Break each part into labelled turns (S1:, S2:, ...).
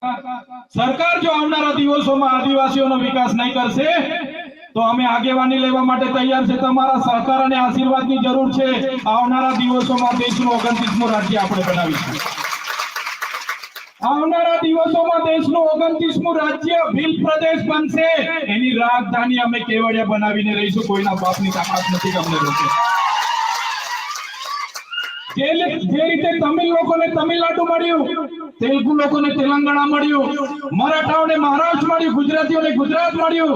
S1: સરકાર જો આવનારા દિવસોમાં આદિવાસીઓનો વિકાસ નહીં કરશે તો અમે આગેવાની લેવા માટે તૈયાર છે। તમારા સહકાર અને આશીર્વાદની જરૂર છે। આવનારા દિવસોમાં દેશનું 29મું રાજ્ય આપણે બનાવીશું। આવનારા દિવસોમાં દેશનું 29મું રાજ્ય ભીલ પ્રદેશ બનશે। એની રાજધાની અમે કેવડિયા બનાવીને રહીશું। કોઈના બાપની તાકાત નથી કે અમને રોકે। જે રીતે તમિલ લોકોને તમિલનાડુ મળ્યું, તેલુગુ લોકોને તેલંગાણા મળ્યું, મરાઠાઓને મહારાષ્ટ્ર મળ્યું, ગુજરાતીઓને ગુજરાત મળ્યું,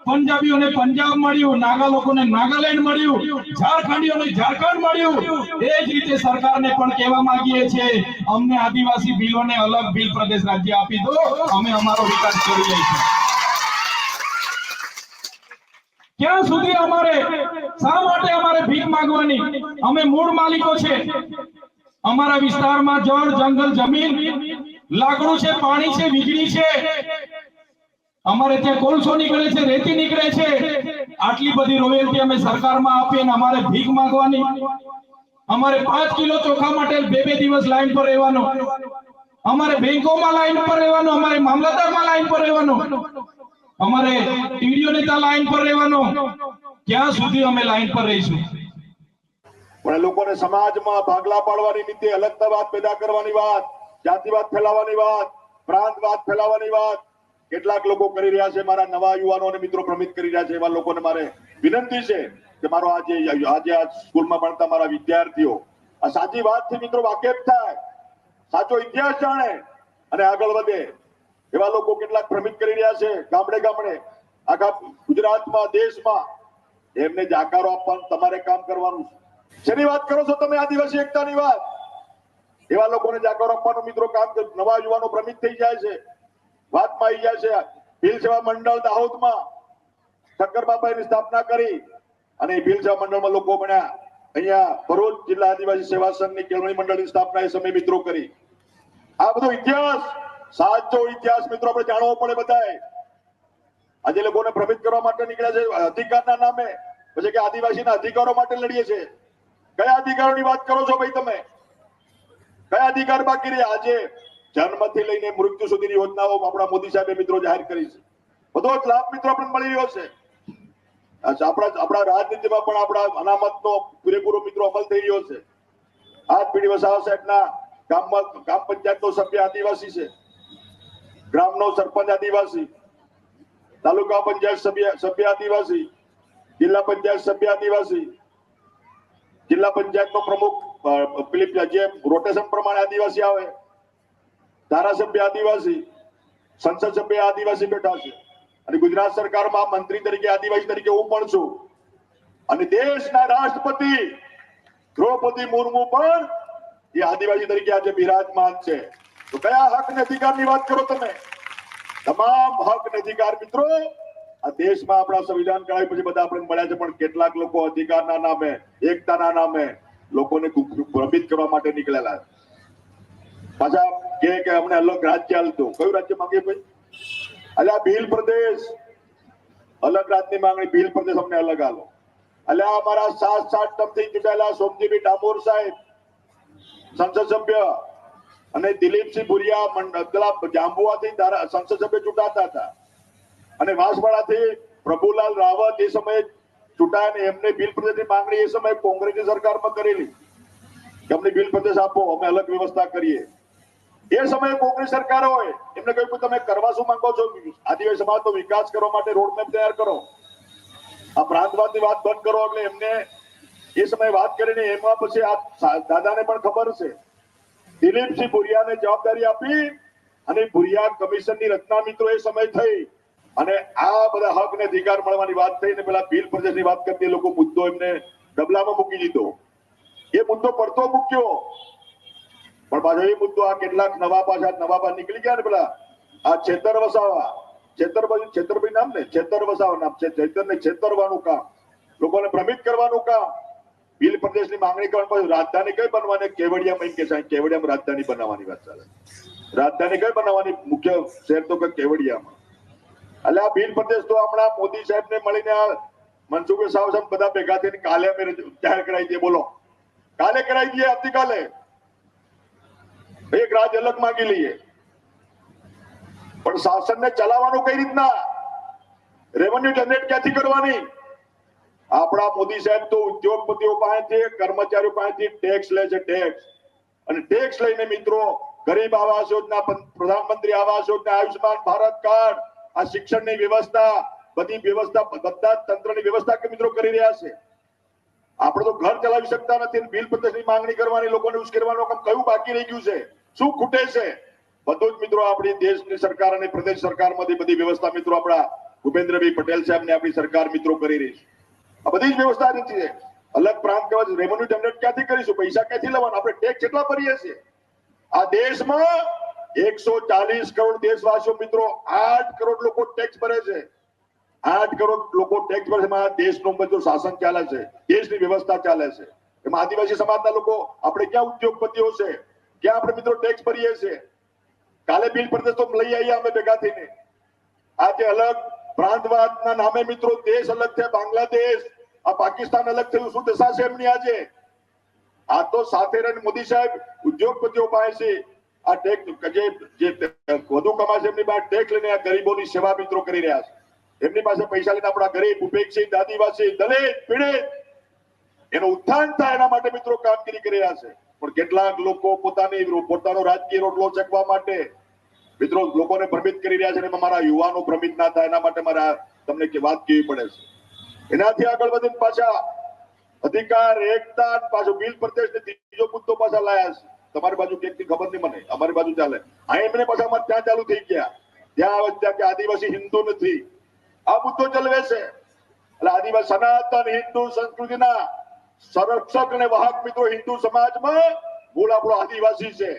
S1: પંજાબીઓને પંજાબ મળ્યું, નાગા લોકોને નાગાલેન્ડ મળ્યું, ઝારખંડીઓને ઝારખંડ મળ્યું। એ જ રીતે સરકારને પણ કહેવા માંગીએ છીએ, અમને આદિવાસી ભીલોને અલગ ભીલ પ્રદેશ રાજ્ય આપી દો, અમે અમારો વિકાસ કરી લઈશું। ક્યાં સુધી અમારે શા માટે અમારે ભીખ માંગવાની? અમે મૂળ માલિકો છે। અમારા વિસ્તારમાં જળ, જંગલ, જમીન, લાકડું છે, પાણી છે, વીજળી છે। અમારે ત્યાં કોલસો નીકળે છે, રેતી નીકળે છે। આટલી બધી રોયલ્ટી અમે સરકારમાં આપીએ ને અમારે ભીખ માંગવાની? અમારે 5 કિલો ચોખા માટે 2 દિવસ લાઈન પર રહેવાનું, અમારે બેંકોમાં લાઈન પર રહેવાનું, અમારે મામલતદારમાં લાઈન પર રહેવાનું, અમારે ટીડીઓ નેતા લાઈન પર રહેવાનો। ક્યાં સુધી અમે લાઈન પર રહીશું?
S2: પણ લોકોને સમાજમાં ભાગલા પાડવાની નીતિ, અલગતાવાદ પેદા કરવાની વાત, જાતિવાદ ફેલાવવાની વાત, પ્રાંતવાદ ફેલાવવાની વાત કેટલાક લોકો કરી રહ્યા છે। મારા નવા યુવાનો અને મિત્રો ભ્રમિત કરી રહ્યા છે। એવા લોકોને મારે વિનંતી છે કે મારો આજે આ સ્કૂલમાં ભણતા મારા વિદ્યાર્થીઓ આ સાચી વાતથી મિત્રો વાકેફ થાય, સાચો ઇતિહાસ જાણે અને આગળ વધે। એવા લોકો કેટલાક ભ્રમિત કરી રહ્યા છે। ગામડે ગામડે, આખા ગુજરાતમાં, દેશમાં એમને જાકારો આપવાનું તમારે કામ કરવાનું છે। શેની વાત કરો છો તમે? આદિવાસી એકતાની વાત। એવા લોકોને જાકારો આપવાનું મિત્રો કામ, નવા યુવાનો ભ્રમિત થઈ જાય છે, વાતમાં આવી જાય છે। ભીલ સેવા મંડળ દાહોદમાં ઠક્કર બાપાની સ્થાપના કરી અને ભીલ સેવા મંડળમાં લોકો બન્યા। અહીંયા ભરૂચ જિલ્લા આદિવાસી સેવા સંઘની કેળવણી મંડળની સ્થાપના એ સમય મિત્રો કરી। આ બધો ઇતિહાસ, સાચો ઇતિહાસ મિત્રો આપણે જાણવો પડે બધાએ। આજે લોકોને ભ્રમિત કરવા માટે નીકળ્યા છે અધિકારના નામે, પછી કે આદિવાસીના અધિકારો માટે લડીએ છીએ। કયા અધિકારોની વાત કરો છો ભાઈ તમે? કયા અધિકાર બાકી રહ્યા? આજે જન્મથી લઈને મૃત્યુ સુધીની યોજનાઓ આપણા મોદી સાહેબે મિત્રો જાહેર કરી છે। બધો જ લાભ મિત્રો આપણને મળી રહ્યો છે। આપણા રાજનીતિમાં પણ આપણા અનામતનો પૂરેપૂરો મિત્રો અમલ થઈ રહ્યો છે। આજ પીડી વસાવા સાહેબના ગામમાં ગ્રામ પંચાયતનો સભ્ય આદિવાસી છે, ગ્રામનો સરપંચ આદિવાસી, તાલુકા પંચાયત સભ્ય આદિવાસી, જિલ્લા પંચાયત સભ્ય આદિવાસી, જિલ્લા પંચાયતનો પ્રમુખ જે રોટેશન પ્રમાણે આદિવાસી આવે, ધારાસભ્ય આદિવાસી, સંસદ સભ્ય આદિવાસી બેઠા છે અને ગુજરાત સરકારમાં મંત્રી તરીકે આદિવાસી તરીકે હું પણ છું અને દેશના રાષ્ટ્રપતિ દ્રૌપદી મુર્મુ પણ એ આદિવાસી તરીકે આજે બિરાજમાન છે। તો કયા હક અને અધિકારની વાત કરો તમે? તમામ હક અને અધિકાર મિત્રો આ દેશમાં આપણા સંવિધાન કરાવી પછી બધા આપણે મળ્યા છે, પણ કેટલાક લોકો અધિકારના નામે, એકતાના નામે લોકોને ભ્રમિત કરવા માટે નીકળેલા છે। પાછા કે અમને અલગ રાજ્ય હાલતું। કયું રાજ્ય માંગીએ ભાઈ? અલ્યા ભીલ પ્રદેશ, અલગ રાજ્યની માંગણી, ભીલ પ્રદેશ અમને અલગ હાલો। અલ્યા અમારા 7 ટર્મથી ચૂંટાયેલા સોમજીભાઈ ડામોર સાહેબ સંસદ સભ્ય અને દિલીપસિંહ ભુરિયા જાંબુઆથી સંસદ સભ્ય ચૂંટાતા હતા અને વાંસવાડાથી પ્રભુલાલ રાવત એ સમયે ચૂંટાયા ને એમને ભીલ પ્રદેશની માંગણી એ સમયે કોંગ્રેસની સરકારમાં કરેલી કે અમને ભીલ પ્રદેશ આપો, અમે અલગ વ્યવસ્થા કરીએ। એ સમયે કોંગ્રેસ સરકાર હોય એમને કહ્યું તમે કરવા શું માંગો છો? આદિવાસી સમાજનો વિકાસ કરવા માટે રોડમેપ તૈયાર કરો, આ પ્રાંતવાદની વાત બંધ કરો। એટલે એમને એ સમયે વાત કરીને એમાં પછી આ દાદાને પણ ખબર છે, દિલીપસિંહ ભુરિયાને જવાબદારી આપી અને ભુરિયા કમિશનની રચના મિત્રો એ સમય થઈ અને આ બધા હક ને અધિકાર મળવાની વાત થઈ ને પેલા ભીલ પ્રદેશની વાત કરતી લોકો મુદ્દો એમને ડબલામાં મૂકી દીધો। એ મુદ્દો પડતો મૂક્યો પણ પાછો એ મુદ્દો આ કેટલાક નવા નીકળી ગયા ને પેલા આ છેતર વસાવા, છેતરભાઈ નામ ને, છેતર વસાવા નામ છે, છેતરને છેતરવાનું કામ, લોકોને ભ્રમિત કરવાનું કામ, ભીલ પ્રદેશની માંગણી કરવાની, રાજધાની કઈ બનવાની? કેવડિયામાં કે સાહેબ કેવડિયામાં રાજધાની બનાવવાની વાત ચાલે। રાજધાની કઈ બનાવવાની? મુખ્ય શહેર તો કેવડિયામાં। એટલે આ ભીલ પ્રદેશ તો હમણાં મોદી સાહેબને મળીને મનસુખ સાહેબ બધા ભેગા થઈને કાલે અમે જાહેર કરાવી દઈએ। બોલો, કાલે કરાવી દઈએ, આવતીકાલે એક રાજ્ય અલગ માંગી લઈએ। પણ શાસનને ચલાવવાનું કઈ રીતના, રેવન્યુ જનરેટ ક્યાંથી કરવાની? આપણા મોદી સાહેબ તો ઉદ્યોગપતિઓ પાસેથી, કર્મચારીઓ પાસેથી ટેક્સ લે છે, ટેક્સ. અને ટેક્સ લઈને મિત્રો ગરીબ આવાસ યોજના, પ્રધાનમંત્રી આવાસ યોજના, આયુષ્માન ભારત કાર્ડ, આ શિક્ષણની વ્યવસ્થા, બધી વ્યવસ્થા, બધા તંત્રની વ્યવસ્થા કે મિત્રો કરી રહ્યા છે. આપણે તો ઘર ચલાવી શકતા નથી, બિલ પ્રતિની માંગણી કરવાની, લોકોને ઉશ્કેરવાનું કામ કયું બાકી રહી ગયું છે, શું ખૂટે છે? બધું જ મિત્રો આપણી દેશની સરકાર અને પ્રદેશ સરકારમાંથી બધી વ્યવસ્થા મિત્રો આપણા ભૂપેન્દ્રભાઈ પટેલ સાહેબ ને આપણી સરકાર મિત્રો કરી રહી છે. આ બધી જ વ્યવસ્થા નથી. અલગ પ્રાંત કહેવાય, રેવન્યુ જનરેટ ક્યાંથી કરીશું? પૈસા ક્યાંથી લેવાના? આપણે ટેક્સ કેટલા ભરીએ છીએ? આ દેશમાં 140 કરોડ દેશવાસીઓ મિત્રો, 8 કરોડ લોકો ટેક્સ ભરે છે. 8 કરોડ લોકો ટેક્સ ભરે છે. આ દેશનું બધું શાસન ચાલે છે, દેશની વ્યવસ્થા ચાલે છે. એમાં આદિવાસી સમાજના લોકો, આપણે ક્યાં ઉદ્યોગપતિઓ છે, ક્યાં આપણે મિત્રો ટેક્સ ભરીએ છીએ? કાલે બિલ પ્રદેશ તો લઈ આવ્યા અમે ભેગા થઈને. આજે અલગ પ્રાંતવાદના નામે મિત્રો દેશ અલગ છે, બાંગ્લાદેશ, આ પાકિસ્તાન અલગ થયું. શું દશા છે એમની આજે? આ તો સાથે રહીને મોદી સાહેબ ઉદ્યોગપતિઓ પાસે આ ટેક્સ જે વધુ કમાશે એમની પાસે ટેક્સ લઈને આ ગરીબોની સેવા મિત્રો કરી રહ્યા છે. એમની પાસે પૈસા લઈને આપણા ગરીબ, ઉપેક્ષિત, આદિવાસી, દલિત, પીડિત એનું ઉત્થાન થાય એના માટે મિત્રો કામગીરી કરી રહ્યા છે. પણ કેટલાક લોકો પોતાનો રાજકીય રોટલો ચકવા માટે મિત્રો લોકોને ભ્રમિત કરી રહ્યા છે. એમાં મારા યુવાનો ભ્રમિત ના થાય એના માટે મારા તમને વાત કહેવી પડે છે. એનાથી આગળ વધીને પાછા અધિકાર, એકતા, પાછો બિલ પ્રદેશ ને ત્રીજો મુદ્દો પાછા લાયા છે. તમારી બાજુ કેકની ખબર નહીં મને, અમારી બાજુ ચાલે. અહીં એમને પાછા અમારે ત્યાં ચાલુ થઈ ગયા. ત્યાં કે આદિવાસી હિન્દુ નથી, આ મુદ્દો ચલવે છે. એટલે આદિવાસી સનાતન હિન્દુ સંસ્કૃતિના સંરક્ષક અને વાહક મિત્રો હિન્દુ સમાજમાં મૂળ આપણો આદિવાસી છે.